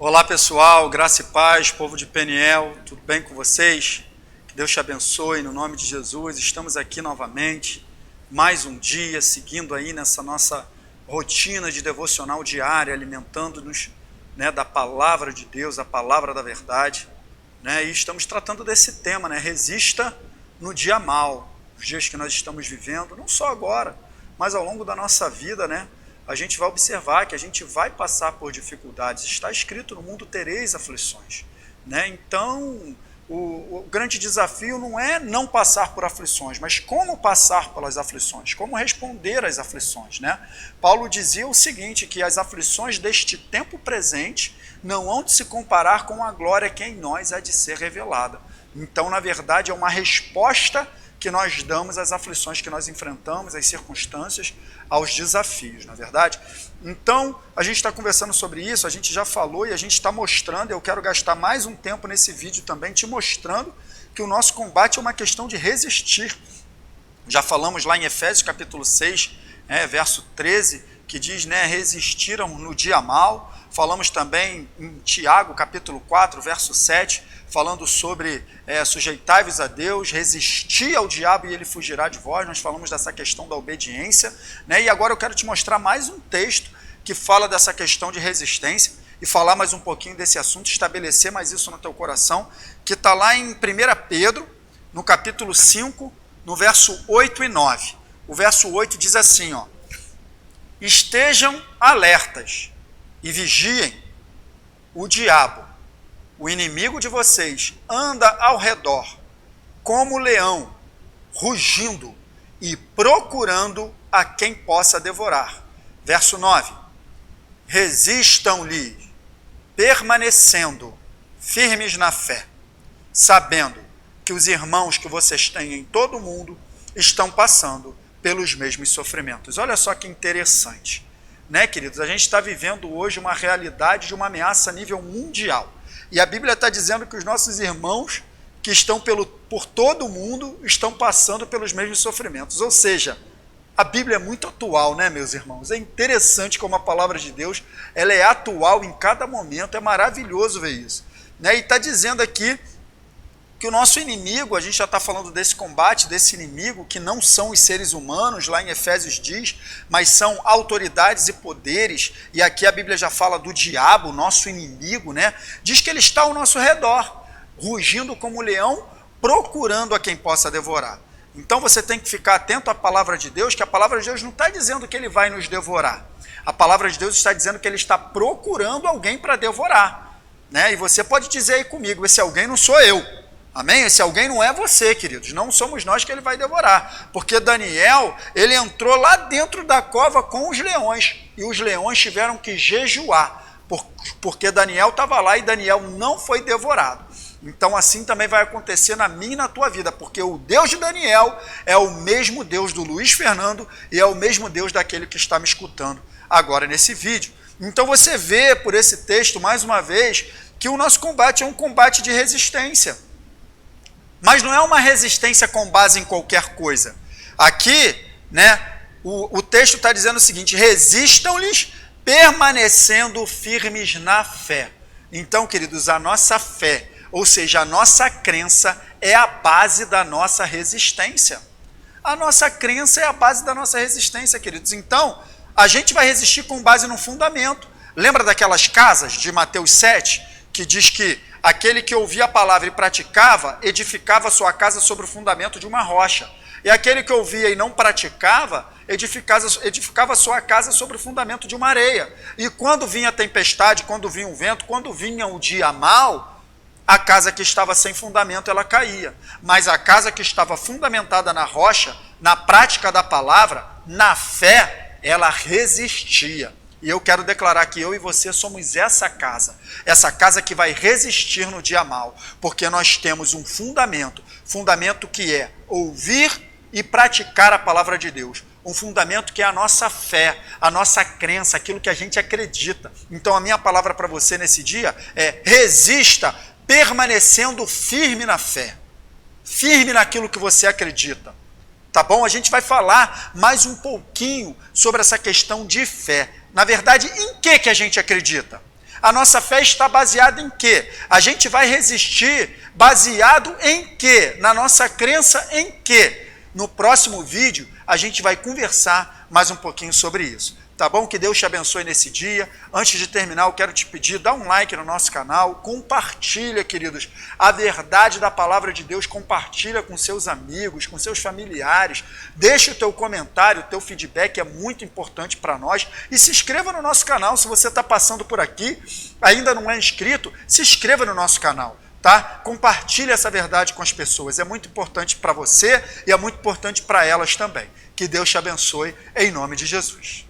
Olá pessoal, graça e paz, povo de Peniel, tudo bem com vocês? Que Deus te abençoe, no nome de Jesus. Estamos aqui novamente, mais um dia, seguindo aí nessa nossa rotina de devocional diária, alimentando-nos, da palavra de Deus, a palavra da verdade, e estamos tratando desse tema, resista no dia mau, os dias que nós estamos vivendo, não só agora, mas ao longo da nossa vida, a gente vai observar que a gente vai passar por dificuldades. Está escrito: no mundo tereis aflições. Então, o grande desafio não é não passar por aflições, mas como passar pelas aflições, como responder às aflições. Paulo dizia o seguinte, que as aflições deste tempo presente não hão de se comparar com a glória que em nós há de ser revelada. Então, na verdade, é uma resposta que nós damos às aflições que nós enfrentamos, às circunstâncias, aos desafios, não é verdade? Então, a gente está conversando sobre isso, a gente já falou e a gente está mostrando, eu quero gastar mais um tempo nesse vídeo também, te mostrando que o nosso combate é uma questão de resistir. Já falamos lá em Efésios capítulo 6, verso 13, que diz, resistiram no dia mau. Falamos também em Tiago capítulo 4, verso 7, falando sobre sujeitai-vos a Deus, resisti ao diabo e ele fugirá de vós. Nós falamos dessa questão da obediência, e agora eu quero te mostrar mais um texto que fala dessa questão de resistência e falar mais um pouquinho desse assunto, estabelecer mais isso no teu coração, que está lá em 1 Pedro, no capítulo 5, no verso 8 e 9. O verso 8 diz assim, estejam alertas e vigiem. O diabo, o inimigo de vocês, anda ao redor como leão, rugindo e procurando a quem possa devorar. Verso 9. Resistam-lhe, permanecendo firmes na fé, sabendo que os irmãos que vocês têm em todo o mundo estão passando pelos mesmos sofrimentos. Olha só que interessante, queridos? A gente está vivendo hoje uma realidade de uma ameaça a nível mundial. E a Bíblia está dizendo que os nossos irmãos que estão por todo o mundo estão passando pelos mesmos sofrimentos. Ou seja, a Bíblia é muito atual, meus irmãos? É interessante como a palavra de Deus ela é atual em cada momento, é maravilhoso ver isso. E está dizendo aqui que o nosso inimigo, a gente já está falando desse combate, desse inimigo, que não são os seres humanos, lá em Efésios diz, mas são autoridades e poderes, e aqui a Bíblia já fala do diabo, nosso inimigo, diz que ele está ao nosso redor, rugindo como leão, procurando a quem possa devorar. Então você tem que ficar atento à palavra de Deus, que a palavra de Deus não está dizendo que ele vai nos devorar, a palavra de Deus está dizendo que ele está procurando alguém para devorar, e você pode dizer aí comigo, esse alguém não sou eu. Amém? Esse alguém não é você, queridos, não somos nós que ele vai devorar, porque Daniel, ele entrou lá dentro da cova com os leões, e os leões tiveram que jejuar, porque Daniel estava lá e Daniel não foi devorado. Então assim também vai acontecer na minha e na tua vida, porque o Deus de Daniel é o mesmo Deus do Luiz Fernando e é o mesmo Deus daquele que está me escutando agora nesse vídeo. Então você vê por esse texto, mais uma vez, que o nosso combate é um combate de resistência. Mas não é uma resistência com base em qualquer coisa. Aqui, o texto está dizendo o seguinte, resistam-lhes permanecendo firmes na fé. Então, queridos, a nossa fé, ou seja, a nossa crença é a base da nossa resistência. A nossa crença é a base da nossa resistência, queridos. Então, a gente vai resistir com base no fundamento. Lembra daquelas casas de Mateus 7, que diz que aquele que ouvia a palavra e praticava, edificava sua casa sobre o fundamento de uma rocha. E aquele que ouvia e não praticava, edificava sua casa sobre o fundamento de uma areia. E quando vinha a tempestade, quando vinha o vento, quando vinha o dia mau, a casa que estava sem fundamento, ela caía. Mas a casa que estava fundamentada na rocha, na prática da palavra, na fé, ela resistia. E eu quero declarar que eu e você somos essa casa que vai resistir no dia mau, porque nós temos um fundamento que é ouvir e praticar a palavra de Deus, um fundamento que é a nossa fé, a nossa crença, aquilo que a gente acredita. Então a minha palavra para você nesse dia é resista, permanecendo firme na fé, firme naquilo que você acredita. Tá bom? A gente vai falar mais um pouquinho sobre essa questão de fé. Na verdade, em que a gente acredita? A nossa fé está baseada em quê? A gente vai resistir baseado em quê? Na nossa crença em quê? No próximo vídeo, a gente vai conversar mais um pouquinho sobre isso. Tá bom? Que Deus te abençoe nesse dia. Antes de terminar, eu quero te pedir, dá um like no nosso canal, compartilha, queridos, a verdade da palavra de Deus, compartilha com seus amigos, com seus familiares, deixa o teu comentário, o teu feedback é muito importante para nós, e se inscreva no nosso canal. Se você está passando por aqui, ainda não é inscrito, se inscreva no nosso canal. Tá? Compartilhe essa verdade com as pessoas, é muito importante para você e é muito importante para elas também. Que Deus te abençoe, em nome de Jesus.